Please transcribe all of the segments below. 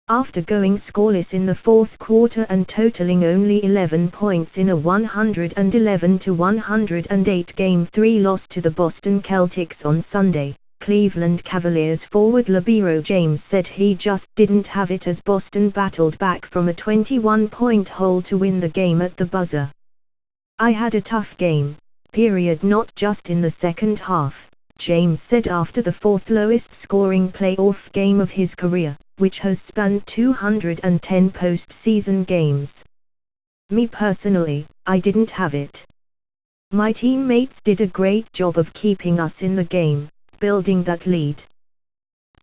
After going scoreless in the fourth quarter and totaling only 11 points in a 111-108 Game 3 loss to the Boston Celtics on Sunday, Cleveland Cavaliers forward LeBron James said he just didn't have it as Boston battled back from a 21-point hole to win the game at the buzzer. "I had a tough game, period, not just in the second half," James said after the fourth lowest scoring playoff game of his career, which has spanned 210 postseason games. "Me personally, I didn't have it. My teammates did a great job of keeping us in the game, building that lead.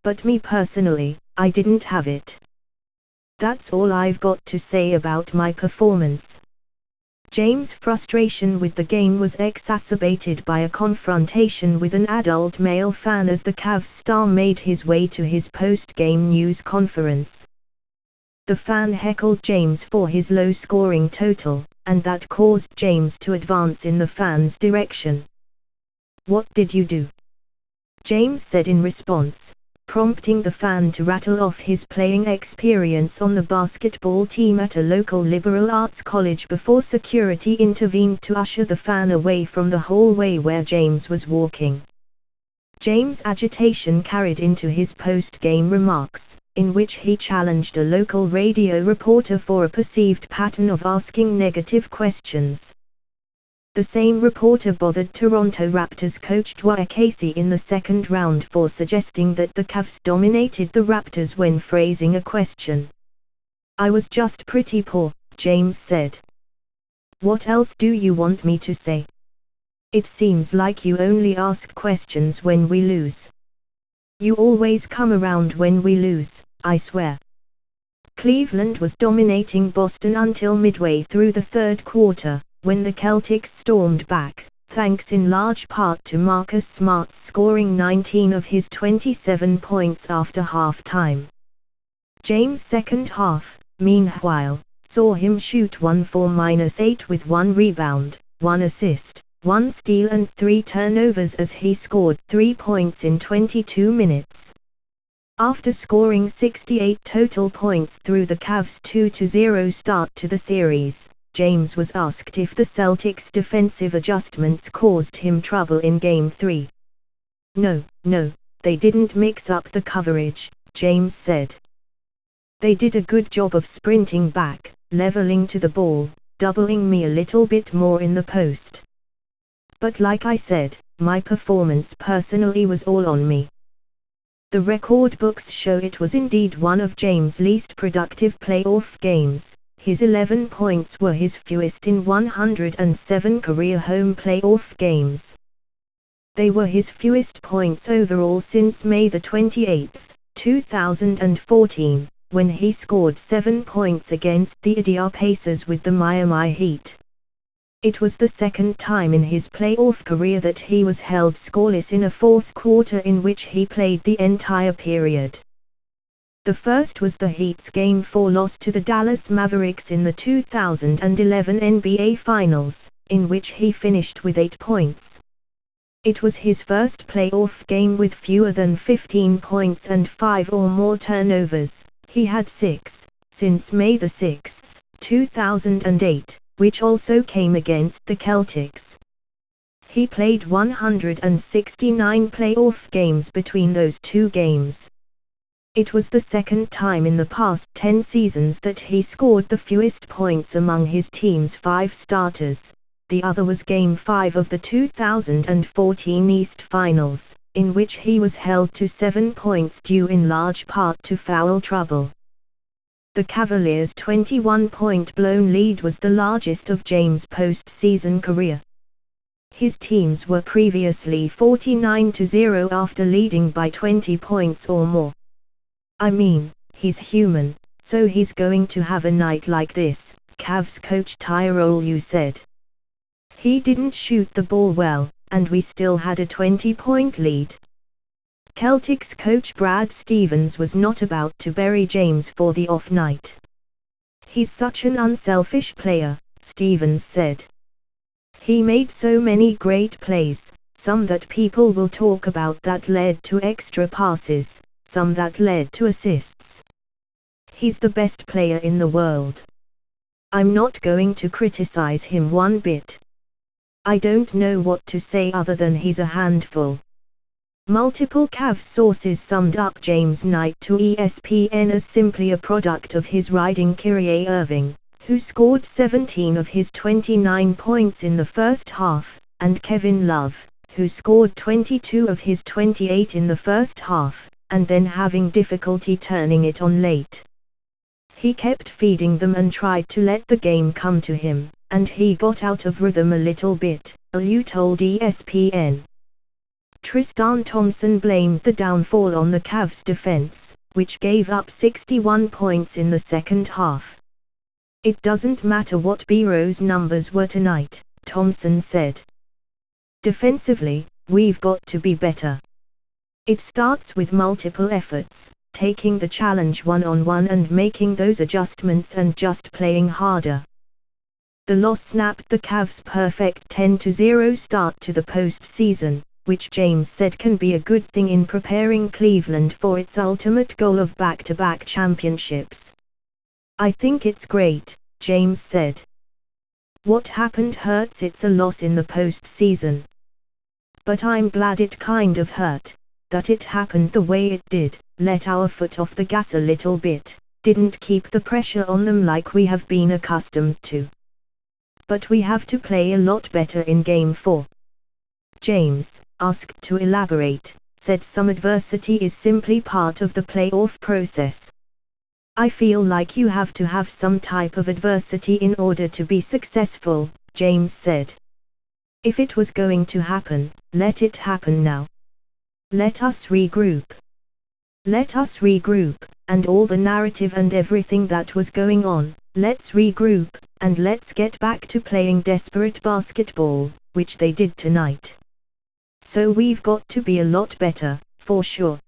But me personally, I didn't have it. That's all I've got to say about my performance." James' frustration with the game was exacerbated by a confrontation with an adult male fan as the Cavs star made his way to his post-game news conference. The fan heckled James for his low-scoring total, and that caused James to advance in the fan's direction. "What did you do?" James said in response, prompting the fan to rattle off his playing experience on the basketball team at a local liberal arts college before security intervened to usher the fan away from the hallway where James was walking. James' agitation carried into his post-game remarks, in which he challenged a local radio reporter for a perceived pattern of asking negative questions. The same reporter bothered Toronto Raptors coach Dwyer Casey in the second round for suggesting that the Cavs dominated the Raptors when phrasing a question. "I was just pretty poor," James said. "What else do you want me to say? It seems like you only ask questions when we lose. You always come around when we lose, I swear." Cleveland was dominating Boston until midway through the third quarter, when the Celtics stormed back, thanks in large part to Marcus Smart scoring 19 of his 27 points after halftime. James' second half, meanwhile, saw him shoot 1 for -8 with 1 rebound, 1 assist, 1 steal and 3 turnovers as he scored 3 points in 22 minutes. After scoring 68 total points through the Cavs' 2-0 start to the series, James was asked if the Celtics' defensive adjustments caused him trouble in Game 3. No, they didn't mix up the coverage," James said. "They did a good job of sprinting back, leveling to the ball, doubling me a little bit more in the post. But like I said, my performance personally was all on me." The record books show it was indeed one of James' least productive playoff games. His 11 points were his fewest in 107 career home playoff games. They were his fewest points overall since May 28, 2014, when he scored 7 points against the Indiana Pacers with the Miami Heat. It was the second time in his playoff career that he was held scoreless in a fourth quarter in which he played the entire period. The first was the Heat's Game 4 loss to the Dallas Mavericks in the 2011 NBA Finals, in which he finished with 8 points. It was his first playoff game with fewer than 15 points and 5 or more turnovers. He had 6, since May 6, 2008, which also came against the Celtics. He played 169 playoff games between those two games. It was the second time in the past 10 seasons that he scored the fewest points among his team's 5 starters. The other was Game 5 of the 2014 East Finals, in which he was held to 7 points due in large part to foul trouble. The Cavaliers' 21-point blown lead was the largest of James' postseason career. His teams were previously 49-0 after leading by 20 points or more. "I mean, he's human, so he's going to have a night like this," Cavs coach Lousy said. "He didn't shoot the ball well, and we still had a 20-point lead." Celtics coach Brad Stevens was not about to bury James for the off night. "He's such an unselfish player," Stevens said. "He made so many great plays, some that people will talk about that led to extra passes, some that led to assists. He's the best player in the world. I'm not going to criticize him one bit. I don't know what to say other than he's a handful. Multiple Cavs sources summed up James' night to ESPN as simply a product of his riding Kyrie Irving, who scored 17 of his 29 points in the first half, and Kevin Love, who scored 22 of his 28 in the first half, and then having difficulty turning it on late. He kept feeding them and tried to let the game come to him, and he got out of rhythm a little bit, Liu told ESPN. Tristan Thompson blamed the downfall on the Cavs' defense, which gave up 61 points in the second half. It doesn't matter what Bureau's numbers were tonight, Thompson said. Defensively, we've got to be better. It starts with multiple efforts, taking the challenge one-on-one and making those adjustments and just playing harder. The loss snapped the Cavs' perfect 10-0 start to the postseason, which James said can be a good thing in preparing Cleveland for its ultimate goal of back-to-back championships. I think it's great, James said. What happened hurts, it's a loss in the postseason. But I'm glad it kind of hurt, that it happened the way it did, let our foot off the gas a little bit, didn't keep the pressure on them like we have been accustomed to. But we have to play a lot better in Game 4. James, asked to elaborate, said some adversity is simply part of the playoff process. I feel like you have to have some type of adversity in order to be successful, James said. If it was going to happen, let it happen now. Let us regroup. Let us regroup, and all the narrative and everything that was going on, let's regroup, and let's get back to playing desperate basketball, which they did tonight. So we've got to be a lot better, for sure.